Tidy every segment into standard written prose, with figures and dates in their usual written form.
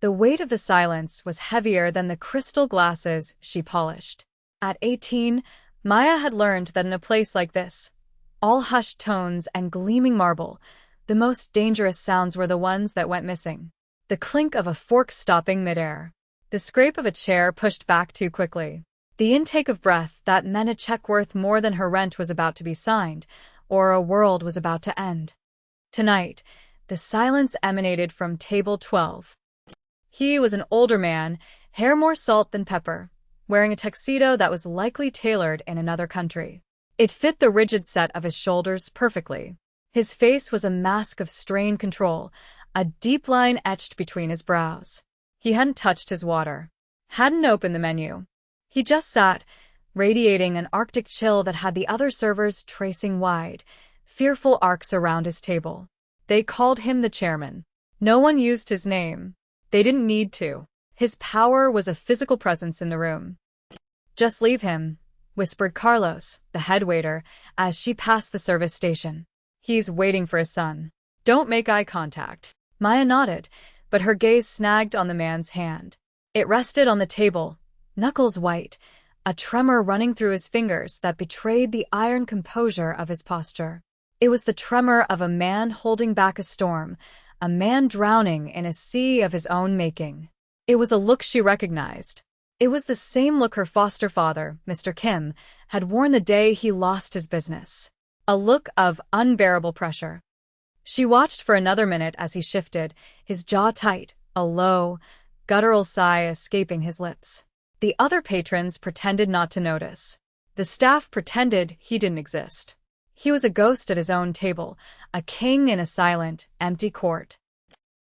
The weight of the silence was heavier than the crystal glasses she polished. At 18, Maya had learned that in a place like this, all hushed tones and gleaming marble, the most dangerous sounds were the ones that went missing. The clink of a fork stopping midair. The scrape of a chair pushed back too quickly. The intake of breath that meant a check worth more than her rent was about to be signed, or a world was about to end. Tonight, the silence emanated from table 12. He was an older man, hair more salt than pepper, wearing a tuxedo that was likely tailored in another country. It fit the rigid set of his shoulders perfectly. His face was a mask of strained control, a deep line etched between his brows. He hadn't touched his water, hadn't opened the menu. He just sat, radiating an arctic chill that had the other servers tracing wide, fearful arcs around his table. They called him the chairman. No one used his name. They didn't need to. His power was a physical presence in the room. "Just leave him," whispered Carlos, the head waiter, as she passed the service station. "He's waiting for his son. Don't make eye contact." Maya nodded, but her gaze snagged on the man's hand. It rested on the table, knuckles white, a tremor running through his fingers that betrayed the iron composure of his posture. It was the tremor of a man holding back a storm, a man drowning in a sea of his own making. It was a look she recognized. It was the same look her foster father, Mr. Kim, had worn the day he lost his business. A look of unbearable pressure. She watched for another minute as he shifted, his jaw tight, a low, guttural sigh escaping his lips. The other patrons pretended not to notice. The staff pretended he didn't exist. He was a ghost at his own table, a king in a silent, empty court.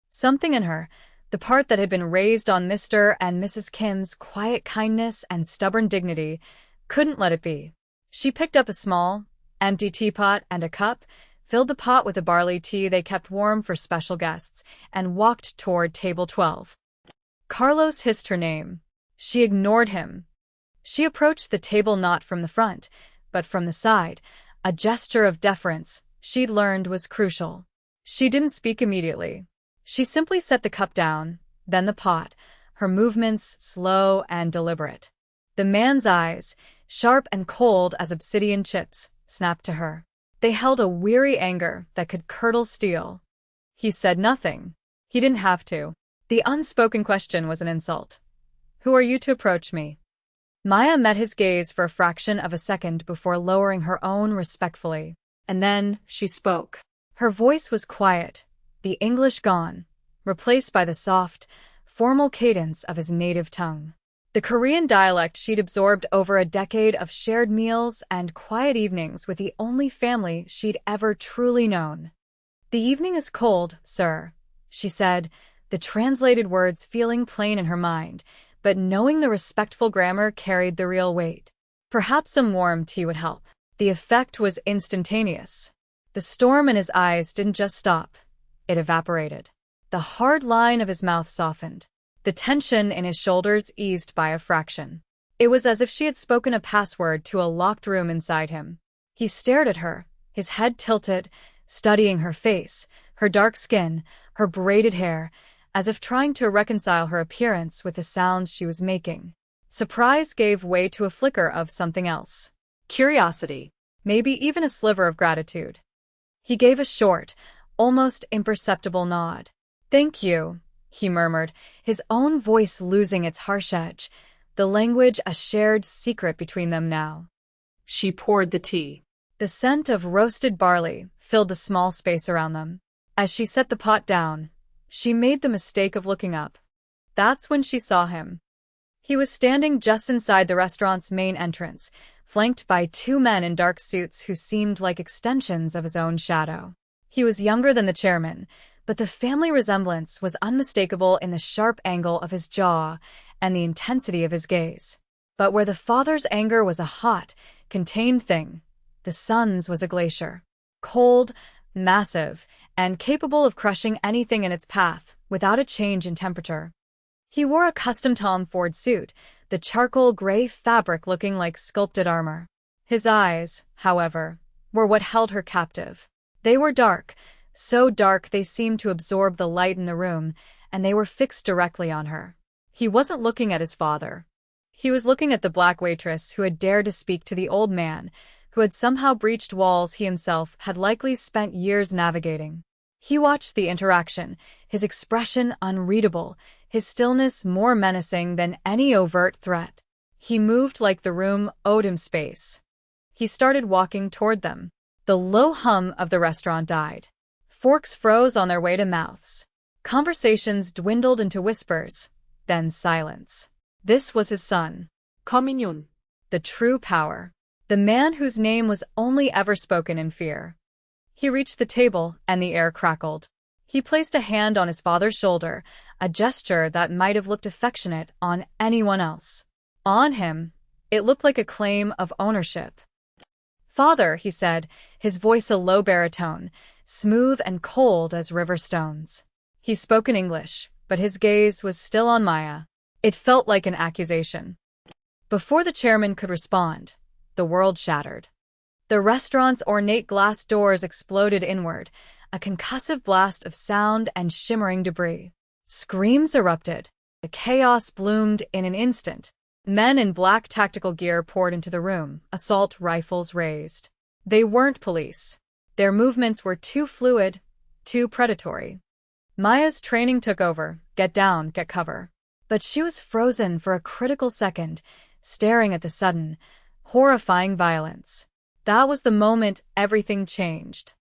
Something in her, the part that had been raised on Mr. and Mrs. Kim's quiet kindness and stubborn dignity, couldn't let it be. She picked up a small, empty teapot and a cup, filled the pot with the barley tea they kept warm for special guests, and walked toward table 12. Carlos hissed her name. She ignored him. She approached the table not from the front, but from the side, a gesture of deference she'd learned was crucial. She didn't speak immediately. She simply set the cup down, then the pot, her movements slow and deliberate. The man's eyes, sharp and cold as obsidian chips, snapped to her. They held a weary anger that could curdle steel. He said nothing. He didn't have to. The unspoken question was an insult. "Who are you to approach me?" Maya met his gaze for a fraction of a second before lowering her own respectfully. And then she spoke. Her voice was quiet, the English gone, replaced by the soft, formal cadence of his native tongue. The Korean dialect she'd absorbed over a decade of shared meals and quiet evenings with the only family she'd ever truly known. "The evening is cold, sir," she said, the translated words feeling plain in her mind, but knowing the respectful grammar carried the real weight. Perhaps some warm tea would help. The effect was instantaneous. The storm in his eyes didn't just stop. It evaporated. The hard line of his mouth softened. The tension in his shoulders eased by a fraction. It was as if she had spoken a password to a locked room inside him. He stared at her, his head tilted, studying her face, her dark skin, her braided hair, as if trying to reconcile her appearance with the sounds she was making. Surprise gave way to a flicker of something else. Curiosity. Maybe even a sliver of gratitude. He gave a short, almost imperceptible nod. "Thank you," he murmured, his own voice losing its harsh edge, the language a shared secret between them now. She poured the tea. The scent of roasted barley filled the small space around them. As she set the pot down, she made the mistake of looking up. That's when she saw him. He was standing just inside the restaurant's main entrance, flanked by two men in dark suits who seemed like extensions of his own shadow. He was younger than the chairman, but the family resemblance was unmistakable in the sharp angle of his jaw and the intensity of his gaze. But where the father's anger was a hot, contained thing, the son's was a glacier. Cold, massive, and capable of crushing anything in its path without a change in temperature. He wore a custom Tom Ford suit, the charcoal gray fabric looking like sculpted armor. His eyes, however, were what held her captive. They were dark, so dark they seemed to absorb the light in the room, and they were fixed directly on her. He wasn't looking at his father. He was looking at the black waitress who had dared to speak to the old man, who had somehow breached walls he himself had likely spent years navigating. He watched the interaction, his expression unreadable, his stillness more menacing than any overt threat. He moved like the room owed him space. He started walking toward them. The low hum of the restaurant died. Forks froze on their way to mouths. Conversations dwindled into whispers, then silence. This was his son. Communion. The true power. The man whose name was only ever spoken in fear. He reached the table, and the air crackled. He placed a hand on his father's shoulder, a gesture that might have looked affectionate on anyone else. On him, it looked like a claim of ownership. "Father," he said, his voice a low baritone, smooth and cold as river stones. He spoke in English, but his gaze was still on Maya. It felt like an accusation. Before the chairman could respond, the world shattered. The restaurant's ornate glass doors exploded inward, a concussive blast of sound and shimmering debris. Screams erupted. The chaos bloomed in an instant. Men in black tactical gear poured into the room, assault rifles raised. They weren't police. Their movements were too fluid, too predatory. Maya's training took over, get down, get cover. But she was frozen for a critical second, staring at the sudden, horrifying violence. That was the moment everything changed.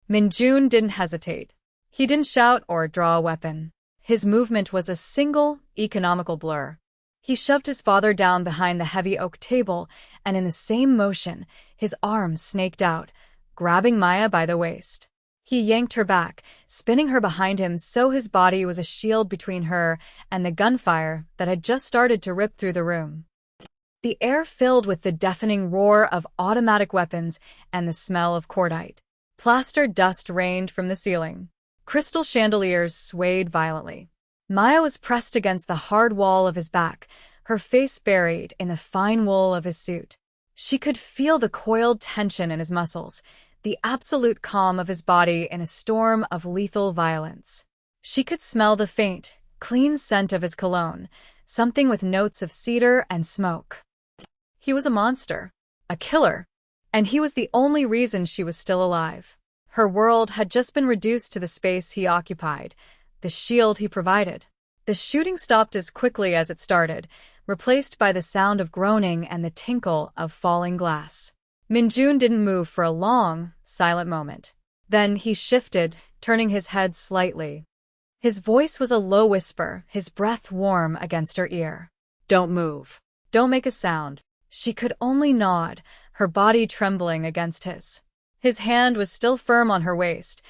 Minjun didn't hesitate. He didn't shout or draw a weapon. His movement was a single, economical blur. He shoved his father down behind the heavy oak table, and in the same motion, his arms snaked out, grabbing Maya by the waist. He yanked her back, spinning her behind him so his body was a shield between her and the gunfire that had just started to rip through the room. The air filled with the deafening roar of automatic weapons and the smell of cordite. Plaster dust rained from the ceiling. Crystal chandeliers swayed violently. Maya was pressed against the hard wall of his back, her face buried in the fine wool of his suit. She could feel the coiled tension in his muscles, the absolute calm of his body in a storm of lethal violence. She could smell the faint, clean scent of his cologne, something with notes of cedar and smoke. He was a monster, a killer, and he was the only reason she was still alive. Her world had just been reduced to the space he occupied, the shield he provided. The shooting stopped as quickly as it started, replaced by the sound of groaning and the tinkle of falling glass. Minjun didn't move for a long, silent moment. Then he shifted, turning his head slightly. His voice was a low whisper, his breath warm against her ear. "Don't move. Don't make a sound." She could only nod, her body trembling against his. His hand was still firm on her waist,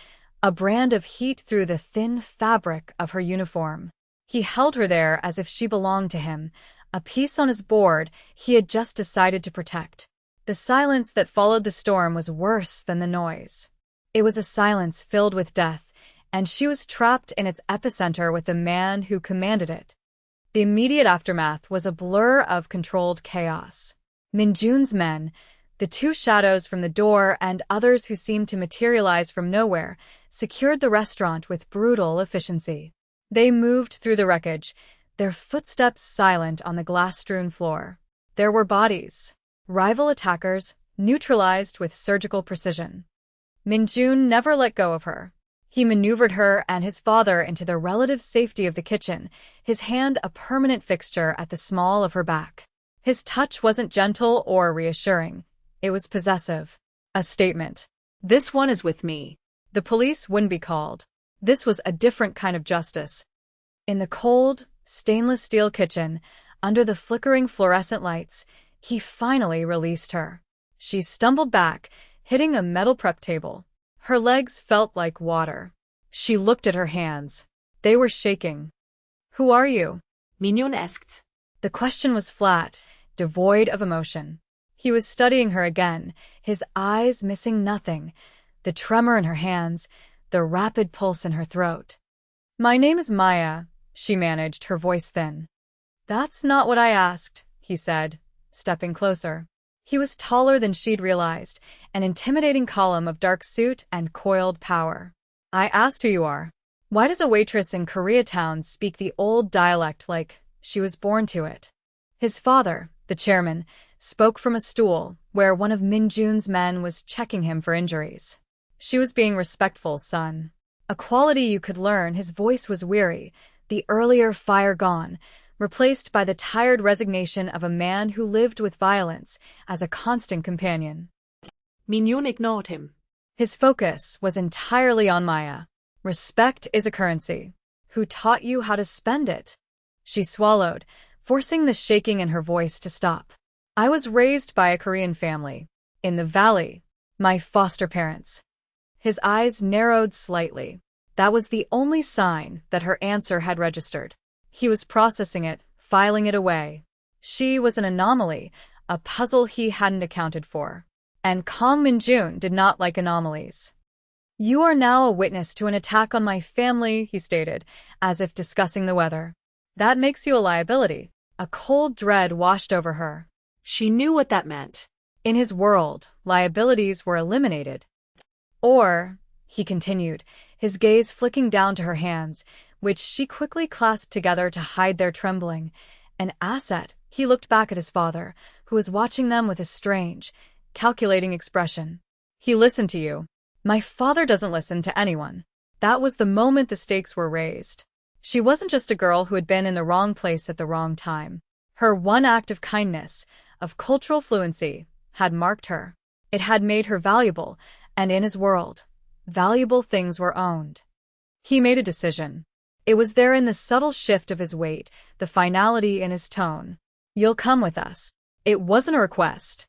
a brand of heat through the thin fabric of her uniform. He held her there as if she belonged to him, a piece on his board he had just decided to protect. The silence that followed the storm was worse than the noise. It was a silence filled with death, and she was trapped in its epicenter with the man who commanded it. The immediate aftermath was a blur of controlled chaos. Minjun's men, the two shadows from the door and others who seemed to materialize from nowhere, secured the restaurant with brutal efficiency. They moved through the wreckage, their footsteps silent on the glass-strewn floor. There were bodies, rival attackers, neutralized with surgical precision. Minjun never let go of her. He maneuvered her and his father into the relative safety of the kitchen, his hand a permanent fixture at the small of her back. His touch wasn't gentle or reassuring. It was possessive. A statement. "This one is with me." The police wouldn't be called. This was a different kind of justice. In the cold, stainless steel kitchen, under the flickering fluorescent lights, he finally released her. She stumbled back, hitting a metal prep table. Her legs felt like water. She looked at her hands. They were shaking. "Who are you?" Mignon asked. The question was flat, devoid of emotion. He was studying her again, his eyes missing nothing, the tremor in her hands, the rapid pulse in her throat. "My name is Maya," she managed, her voice thin. "That's not what I asked," he said, stepping closer. He was taller than she'd realized, an intimidating column of dark suit and coiled power. "I asked who you are." Why does a waitress in Koreatown speak the old dialect like she was born to it? His father, the chairman, spoke from a stool where one of Min-jun's men was checking him for injuries. She was being respectful, son. A quality you could learn. His voice was weary, the earlier fire gone, replaced by the tired resignation of a man who lived with violence as a constant companion. Min-yun ignored him. His focus was entirely on Maya. Respect is a currency. Who taught you how to spend it? She swallowed, forcing the shaking in her voice to stop. I was raised by a Korean family. In the valley. My foster parents. His eyes narrowed slightly. That was the only sign that her answer had registered. He was processing it, filing it away. She was an anomaly, a puzzle he hadn't accounted for. And Kang Min-jun did not like anomalies. You are now a witness to an attack on my family, he stated, as if discussing the weather. That makes you a liability. A cold dread washed over her. She knew what that meant. In his world, liabilities were eliminated. Or, he continued, his gaze flicking down to her hands, which she quickly clasped together to hide their trembling. An asset. He looked back at his father, who was watching them with a strange, calculating expression. He listened to you. My father doesn't listen to anyone. That was the moment the stakes were raised. She wasn't just a girl who had been in the wrong place at the wrong time. Her one act of kindness, of cultural fluency, had marked her. It had made her valuable, and in his world, valuable things were owned. He made a decision. It was there in the subtle shift of his weight, the finality in his tone. You'll come with us. It wasn't a request.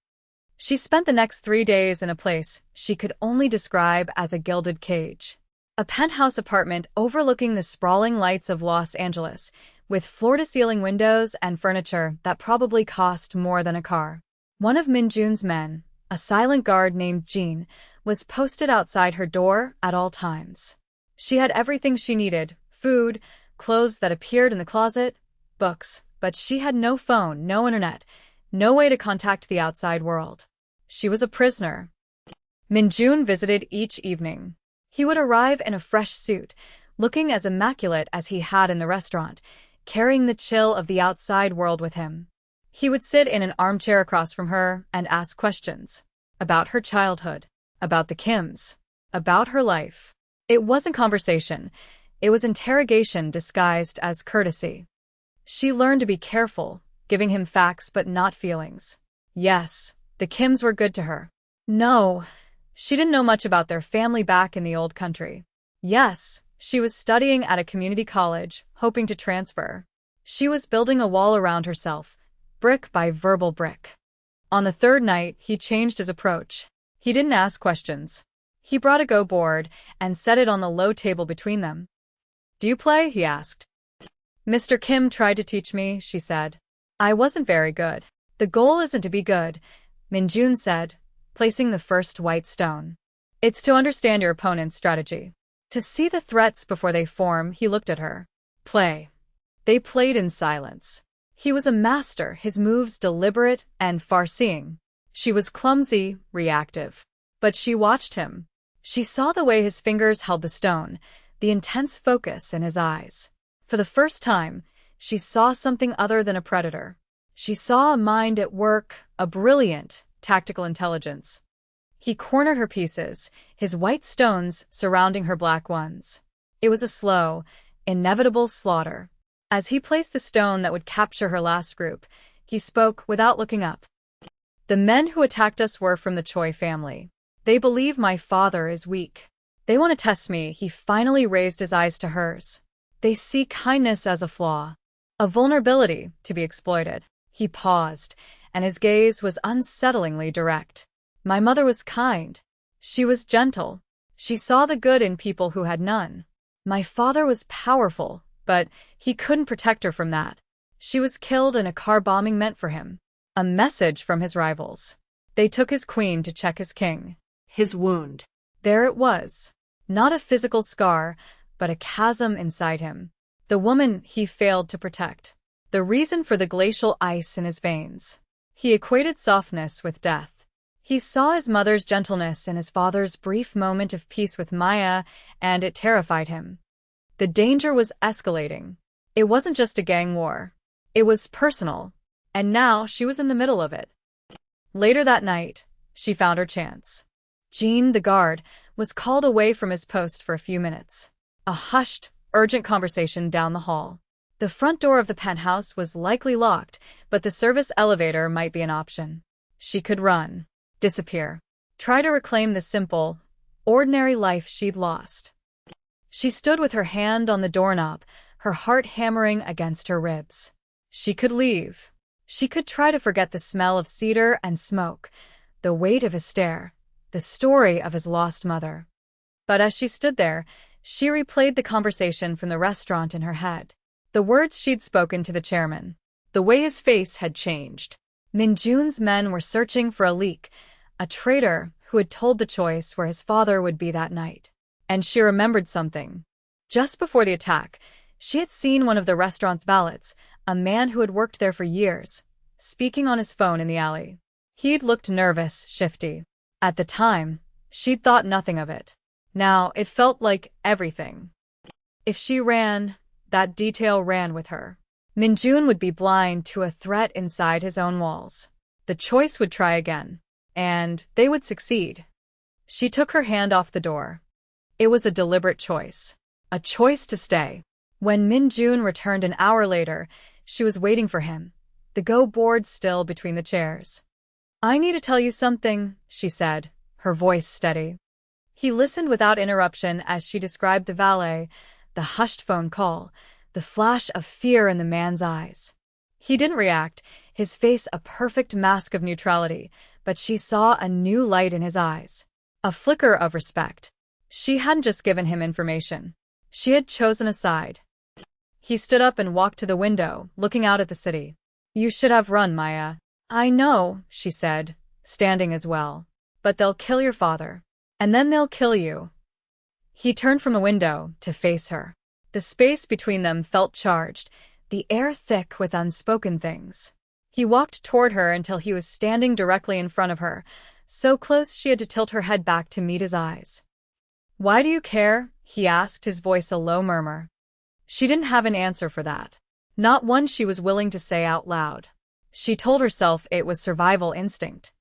She spent the next 3 days in a place she could only describe as a gilded cage. A penthouse apartment overlooking the sprawling lights of Los Angeles, with floor-to-ceiling windows and furniture that probably cost more than a car. One of Min-jun's men, a silent guard named Jean, was posted outside her door at all times. She had everything she needed: food, clothes that appeared in the closet, books, but she had no phone, no internet, no way to contact the outside world. She was a prisoner. Min-jun visited each evening. He would arrive in a fresh suit, looking as immaculate as he had in the restaurant, carrying the chill of the outside world with him. He would sit in an armchair across from her and ask questions. About her childhood, about the Kims, about her life. It wasn't conversation. It was interrogation disguised as courtesy. She learned to be careful, giving him facts but not feelings. Yes, the Kims were good to her. No, she didn't know much about their family back in the old country. Yes, she was studying at a community college, hoping to transfer. She was building a wall around herself, brick by verbal brick. On the third night, he changed his approach. He didn't ask questions. He brought a Go board and set it on the low table between them. Do you play? He asked. Mr. Kim tried to teach me, she said. I wasn't very good. The goal isn't to be good, Min-jun said, placing the first white stone. It's to understand your opponent's strategy. To see the threats before they form. He looked at her. Play. They played in silence. He was a master, his moves deliberate and far-seeing. She was clumsy, reactive. But she watched him. She saw the way his fingers held the stone, the intense focus in his eyes. For the first time, she saw something other than a predator. She saw a mind at work, a brilliant, tactical intelligence. He cornered her pieces, his white stones surrounding her black ones. It was a slow, inevitable slaughter. As he placed the stone that would capture her last group, he spoke without looking up. The men who attacked us were from the Choi family. They believe my father is weak. They want to test me. He finally raised his eyes to hers. They see kindness as a flaw, a vulnerability to be exploited. He paused, and his gaze was unsettlingly direct. My mother was kind. She was gentle. She saw the good in people who had none. My father was powerful, but he couldn't protect her from that. She was killed and a car bombing meant for him. A message from his rivals. They took his queen to check his king. His wound. There it was. Not a physical scar, but a chasm inside him. The woman he failed to protect. The reason for the glacial ice in his veins. He equated softness with death. He saw his mother's gentleness in his father's brief moment of peace with Maya, and it terrified him. The danger was escalating. It wasn't just a gang war. It was personal. And now she was in the middle of it. Later that night, she found her chance. Jean, the guard, was called away from his post for a few minutes. A hushed, urgent conversation down the hall. The front door of the penthouse was likely locked, but the service elevator might be an option. She could run, disappear, try to reclaim the simple, ordinary life she'd lost. She stood with her hand on the doorknob, her heart hammering against her ribs. She could leave. She could try to forget the smell of cedar and smoke, the weight of his stare, the story of his lost mother. But as she stood there, she replayed the conversation from the restaurant in her head. The words she'd spoken to the chairman. The way his face had changed. Min-jun's men were searching for a leak, a traitor who had told the choice where his father would be that night. And she remembered something. Just before the attack, she had seen one of the restaurant's valets, a man who had worked there for years, speaking on his phone in the alley. He'd looked nervous, shifty. At the time, she'd thought nothing of it. Now, it felt like everything. If she ran, that detail ran with her. Min-jun would be blind to a threat inside his own walls. The choice would try again. And they would succeed. She took her hand off the door. It was a deliberate choice. A choice to stay. When Min-jun returned an hour later, she was waiting for him, the go board still between the chairs. "I need to tell you something," she said, her voice steady. He listened without interruption as she described the valet, the hushed phone call, the flash of fear in the man's eyes. He didn't react, his face a perfect mask of neutrality, but she saw a new light in his eyes. A flicker of respect. She hadn't just given him information. She had chosen a side. He stood up and walked to the window, looking out at the city. "You should have run, Maya." "I know," she said, standing as well. "But they'll kill your father. And then they'll kill you." He turned from the window to face her. The space between them felt charged, the air thick with unspoken things. He walked toward her until he was standing directly in front of her, so close she had to tilt her head back to meet his eyes. "Why do you care?" he asked, his voice a low murmur. She didn't have an answer for that. Not one she was willing to say out loud. She told herself it was survival instinct.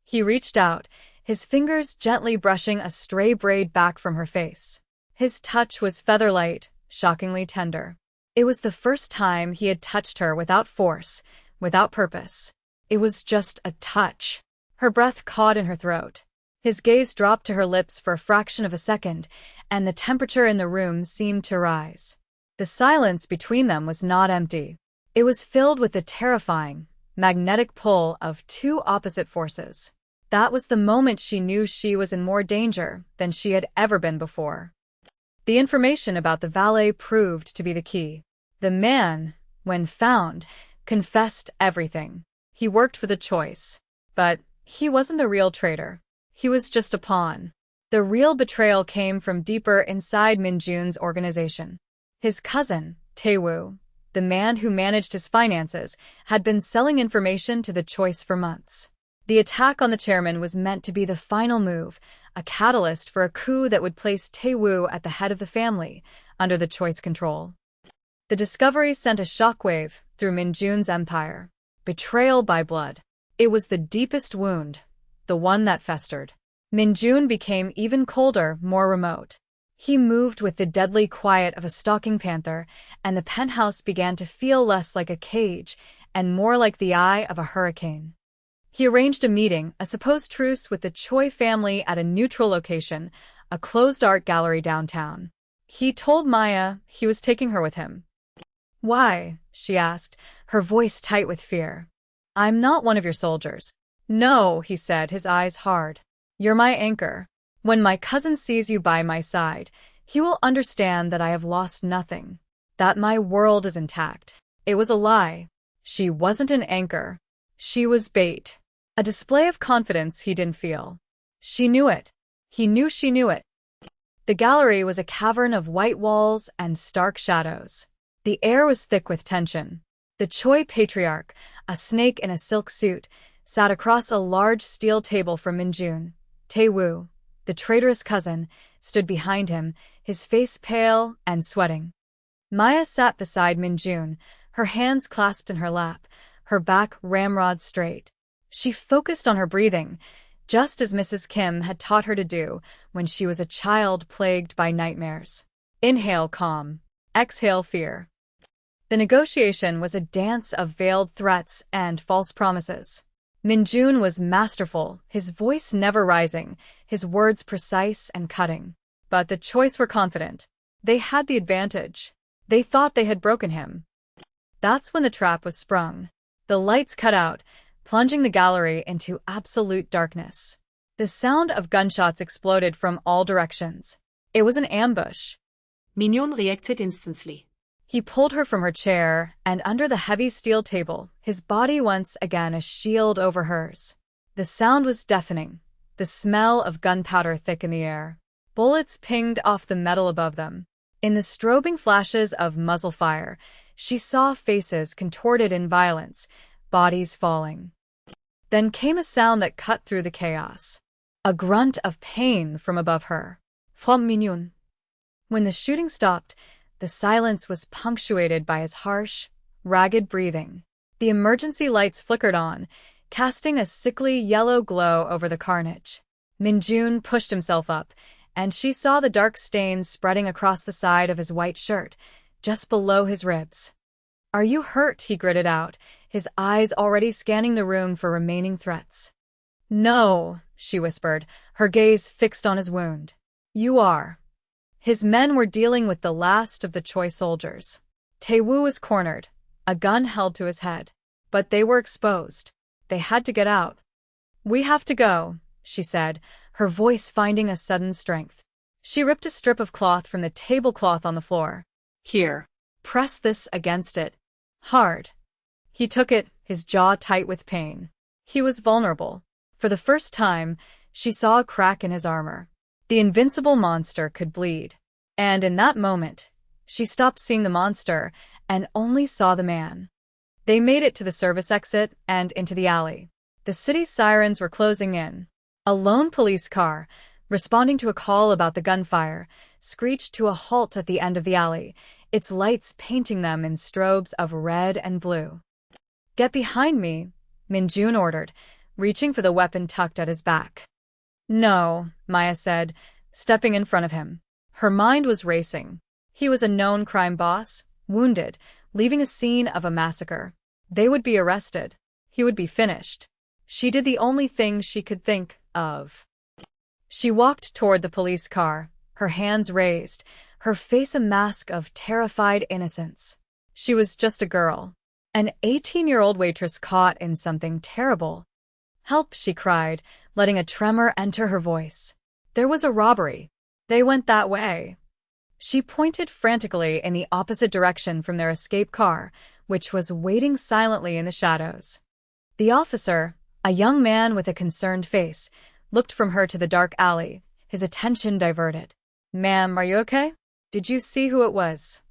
He reached out, his fingers gently brushing a stray braid back from her face. His touch was feather-light, shockingly tender. It was the first time he had touched her without force, without purpose. It was just a touch. Her breath caught in her throat. His gaze dropped to her lips for a fraction of a second, and the temperature in the room seemed to rise. The silence between them was not empty. It was filled with the terrifying, magnetic pull of two opposite forces. That was the moment she knew she was in more danger than she had ever been before. The information about the valet proved to be the key. The man, when found, confessed everything. He worked for the choice. But he wasn't the real traitor. He was just a pawn. The real betrayal came from deeper inside Min-jun's organization. His cousin, Tae-woo, the man who managed his finances, had been selling information to the choice for months. The attack on the chairman was meant to be the final move, a catalyst for a coup that would place Tae-woo at the head of the family, under the choice control. The discovery sent a shockwave through Min-jun's empire. Betrayal by blood. It was the deepest wound, the one that festered. Min-jun became even colder, more remote. He moved with the deadly quiet of a stalking panther, and the penthouse began to feel less like a cage and more like the eye of a hurricane. He arranged a meeting, a supposed truce with the Choi family at a neutral location, a closed art gallery downtown. He told Maya he was taking her with him. "Why?" she asked, her voice tight with fear. "I'm not one of your soldiers." "No," he said, his eyes hard. "You're my anchor. When my cousin sees you by my side, he will understand that I have lost nothing, that my world is intact." It was a lie. She wasn't an anchor. She was bait. A display of confidence he didn't feel. She knew it. He knew she knew it. The gallery was a cavern of white walls and stark shadows. The air was thick with tension. The Choi patriarch, a snake in a silk suit, sat across a large steel table from Min-jun. Tae-woo, the traitorous cousin, stood behind him, his face pale and sweating. Maya sat beside Minjun, her hands clasped in her lap, her back ramrod straight. She focused on her breathing, just as Mrs. Kim had taught her to do when she was a child plagued by nightmares. Inhale calm, exhale fear. The negotiation was a dance of veiled threats and false promises. Minjun was masterful, his voice never rising, his words precise and cutting. But the choice were confident. They had the advantage. They thought they had broken him. That's when the trap was sprung. The lights cut out, plunging the gallery into absolute darkness. The sound of gunshots exploded from all directions. It was an ambush. Mignon reacted instantly. He pulled her from her chair, and under the heavy steel table, his body once again a shield over hers. The sound was deafening, the smell of gunpowder thick in the air. Bullets pinged off the metal above them. In the strobing flashes of muzzle fire, she saw faces contorted in violence, bodies falling. Then came a sound that cut through the chaos. A grunt of pain from above her. From Mignon. When the shooting stopped, the silence was punctuated by his harsh, ragged breathing. The emergency lights flickered on, casting a sickly yellow glow over the carnage. Minjun pushed himself up, and she saw the dark stains spreading across the side of his white shirt, just below his ribs. "Are you hurt?" he gritted out, his eyes already scanning the room for remaining threats. "No," she whispered, her gaze fixed on his wound. "You are." His men were dealing with the last of the Choi soldiers. Tae-woo was cornered, a gun held to his head. But they were exposed. They had to get out. "We have to go," she said, her voice finding a sudden strength. She ripped a strip of cloth from the tablecloth on the floor. "Here. Press this against it. Hard." He took it, his jaw tight with pain. He was vulnerable. For the first time, she saw a crack in his armor. The invincible monster could bleed. And in that moment, she stopped seeing the monster and only saw the man. They made it to the service exit and into the alley. The city's sirens were closing in. A lone police car, responding to a call about the gunfire, screeched to a halt at the end of the alley, its lights painting them in strobes of red and blue. "Get behind me," Minjun ordered, reaching for the weapon tucked at his back. "No," Maya said, stepping in front of him. Her mind was racing. He was a known crime boss, wounded, leaving a scene of a massacre. They would be arrested. He would be finished. She did the only thing she could think of. She walked toward the police car, her hands raised, her face a mask of terrified innocence. She was just a girl. An 18-year-old waitress caught in something terrible. "Help," she cried, letting a tremor enter her voice. "There was a robbery. They went that way." She pointed frantically in the opposite direction from their escape car, which was waiting silently in the shadows. The officer, a young man with a concerned face, looked from her to the dark alley, his attention diverted. "Ma'am, are you okay? Did you see who it was?"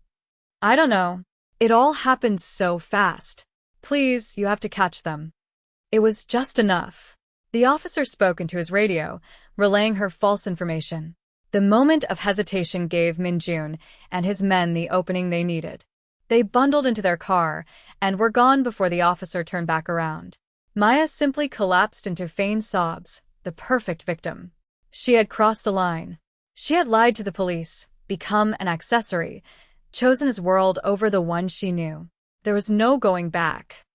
"I don't know. It all happened so fast. Please, you have to catch them." It was just enough. The officer spoke into his radio, relaying her false information. The moment of hesitation gave Minjun and his men the opening they needed. They bundled into their car and were gone before the officer turned back around. Maya simply collapsed into feigned sobs, the perfect victim. She had crossed a line. She had lied to the police, become an accessory, chosen his world over the one she knew. There was no going back.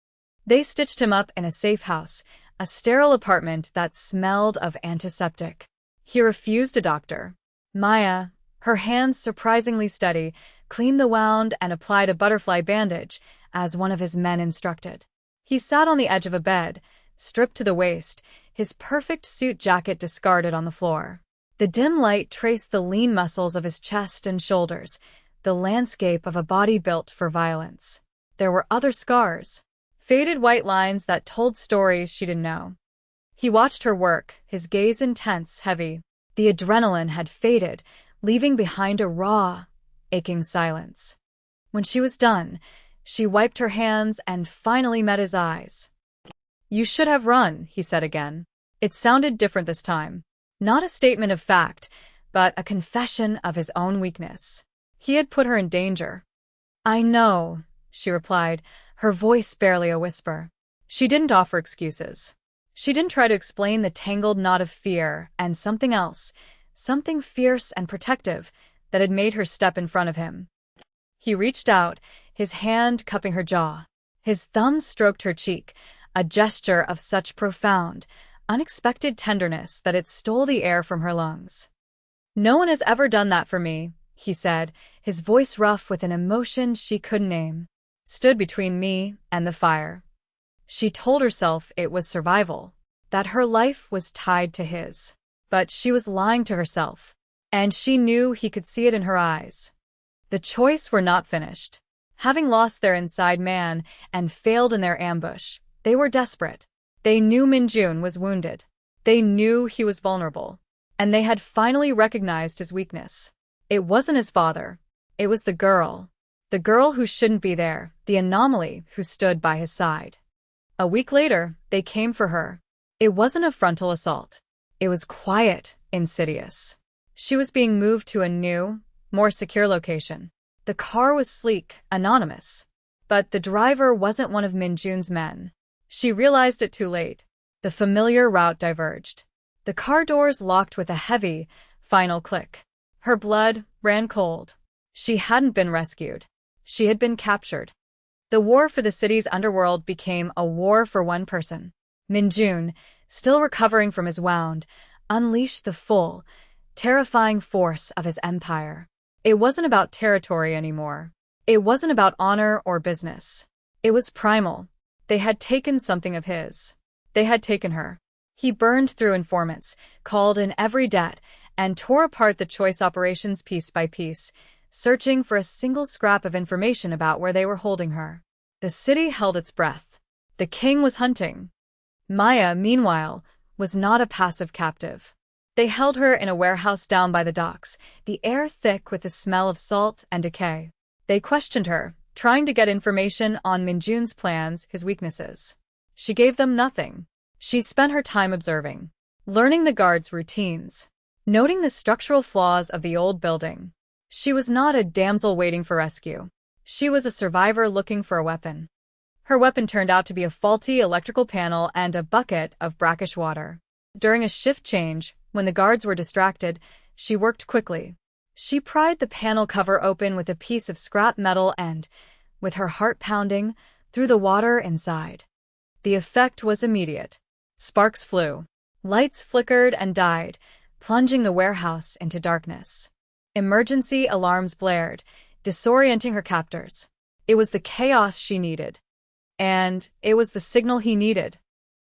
They stitched him up in a safe house, a sterile apartment that smelled of antiseptic. He refused a doctor. Maya, her hands surprisingly steady, cleaned the wound and applied a butterfly bandage, as one of his men instructed. He sat on the edge of a bed, stripped to the waist, his perfect suit jacket discarded on the floor. The dim light traced the lean muscles of his chest and shoulders, the landscape of a body built for violence. There were other scars. Faded white lines that told stories she didn't know. He watched her work, his gaze intense, heavy. The adrenaline had faded, leaving behind a raw, aching silence. When she was done, she wiped her hands and finally met his eyes. "You should have run," he said again. It sounded different this time. Not a statement of fact, but a confession of his own weakness. He had put her in danger. "I know," she replied, her voice barely a whisper. She didn't offer excuses. She didn't try to explain the tangled knot of fear and something else, something fierce and protective, that had made her step in front of him. He reached out, his hand cupping her jaw. His thumb stroked her cheek, a gesture of such profound, unexpected tenderness that it stole the air from her lungs. "No one has ever done that for me," he said, his voice rough with an emotion she couldn't name. "Stood between me and the fire." She told herself it was survival, that her life was tied to his. But she was lying to herself, and she knew he could see it in her eyes. The choice were not finished. Having lost their inside man and failed in their ambush, they were desperate. They knew Minjun was wounded. They knew he was vulnerable. And they had finally recognized his weakness. It wasn't his father. It was the girl. The girl who shouldn't be there, the anomaly who stood by his side. A week later, they came for her. It wasn't a frontal assault. It was quiet, insidious. She was being moved to a new, more secure location. The car was sleek, anonymous. But the driver wasn't one of Minjun's men. She realized it too late. The familiar route diverged. The car doors locked with a heavy, final click. Her blood ran cold. She hadn't been rescued. She had been captured. The war for the city's underworld became a war for one person. Minjun, still recovering from his wound, unleashed the full, terrifying force of his empire. It wasn't about territory anymore. It wasn't about honor or business. It was primal. They had taken something of his. They had taken her. He burned through informants, called in every debt, and tore apart the choice operations piece by piece, searching for a single scrap of information about where they were holding her. The city held its breath. The king was hunting. Maya, meanwhile, was not a passive captive. They held her in a warehouse down by the docks, the air thick with the smell of salt and decay. They questioned her, trying to get information on Minjun's plans, his weaknesses. She gave them nothing. She spent her time observing, learning the guards' routines, noting the structural flaws of the old building. She was not a damsel waiting for rescue. She was a survivor looking for a weapon. Her weapon turned out to be a faulty electrical panel and a bucket of brackish water. During a shift change, when the guards were distracted, she worked quickly. She pried the panel cover open with a piece of scrap metal and, with her heart pounding, threw the water inside. The effect was immediate. Sparks flew. Lights flickered and died, plunging the warehouse into darkness. Emergency alarms blared, disorienting her captors. It was the chaos she needed. And it was the signal he needed.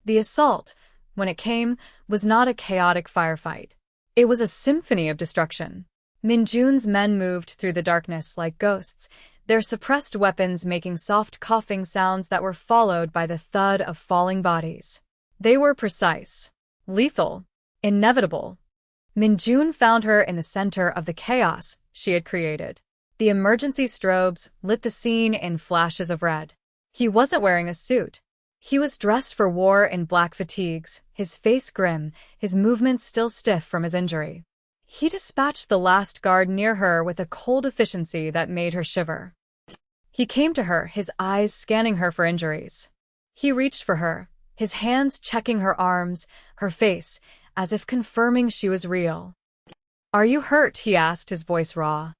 The assault, when it came, was not a chaotic firefight. It was a symphony of destruction. Minjun's men moved through the darkness like ghosts, their suppressed weapons making soft coughing sounds that were followed by the thud of falling bodies. They were precise, lethal, inevitable. Minjun found her in the center of the chaos she had created. The emergency strobes lit the scene in flashes of red. He wasn't wearing a suit. He was dressed for war in black fatigues, his face grim, his movements still stiff from his injury. He dispatched the last guard near her with a cold efficiency that made her shiver. He came to her, his eyes scanning her for injuries. He reached for her, his hands checking her arms, her face, as if confirming she was real. "Are you hurt?" he asked, his voice raw.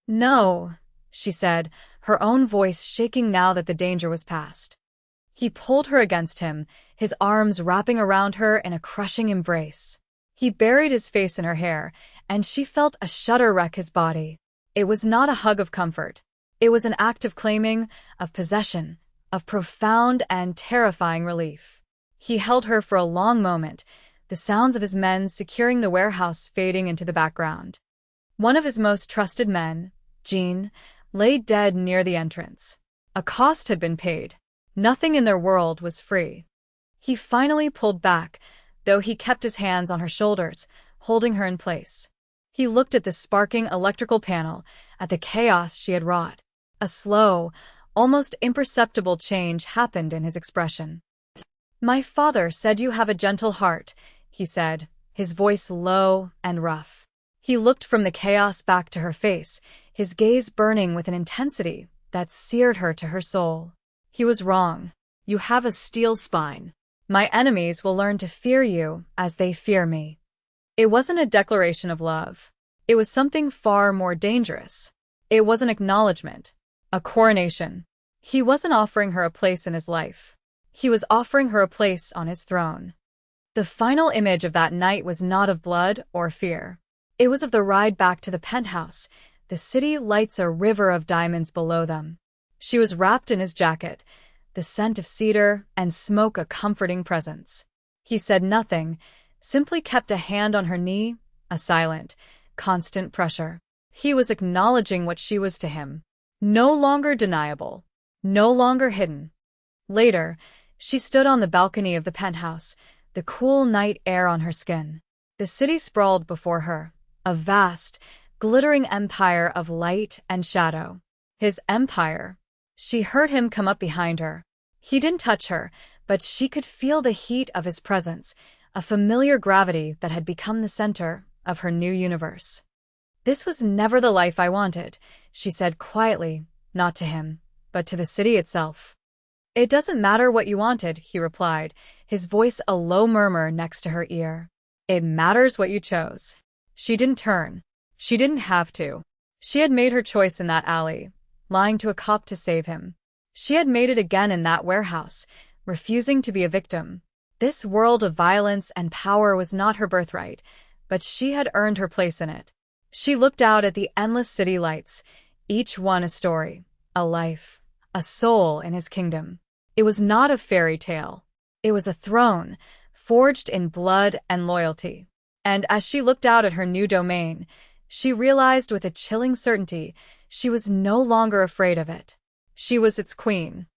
"No," she said, her own voice shaking now that the danger was past. He pulled her against him, his arms wrapping around her in a crushing embrace. He buried his face in her hair, and she felt a shudder wreck his body. It was not a hug of comfort. It was an act of claiming, of possession, of profound and terrifying relief. He held her for a long moment, the sounds of his men securing the warehouse fading into the background. One of his most trusted men, Jean, lay dead near the entrance. A cost had been paid. Nothing in their world was free. He finally pulled back, though he kept his hands on her shoulders, holding her in place. He looked at the sparking electrical panel, at the chaos she had wrought. A slow, almost imperceptible change happened in his expression. "My father said you have a gentle heart," he said, his voice low and rough. He looked from the chaos back to her face, his gaze burning with an intensity that seared her to her soul. He was wrong. You have a steel spine. My enemies will learn to fear you as they fear me. It wasn't a declaration of love. It was something far more dangerous. It was an acknowledgement, a coronation. He wasn't offering her a place in his life. He was offering her a place on his throne. The final image of that night was not of blood or fear. It was of the ride back to the penthouse, the city lights a river of diamonds below them. She was wrapped in his jacket, the scent of cedar and smoke a comforting presence. He said nothing, simply kept a hand on her knee, a silent, constant pressure. He was acknowledging what she was to him. No longer deniable, no longer hidden. Later, she stood on the balcony of the penthouse, the cool night air on her skin. The city sprawled before her, a vast, glittering empire of light and shadow. His empire. She heard him come up behind her. He didn't touch her, but she could feel the heat of his presence, a familiar gravity that had become the center of her new universe. This was never the life I wanted, she said quietly, not to him, but to the city itself. It doesn't matter what you wanted, he replied, his voice a low murmur next to her ear. It matters what you chose. She didn't turn. She didn't have to. She had made her choice in that alley, lying to a cop to save him. She had made it again in that warehouse, refusing to be a victim. This world of violence and power was not her birthright, but she had earned her place in it. She looked out at the endless city lights, each one a story, a life, a soul in his kingdom. It was not a fairy tale. It was a throne, forged in blood and loyalty. And as she looked out at her new domain, she realized with a chilling certainty she was no longer afraid of it. She was its queen.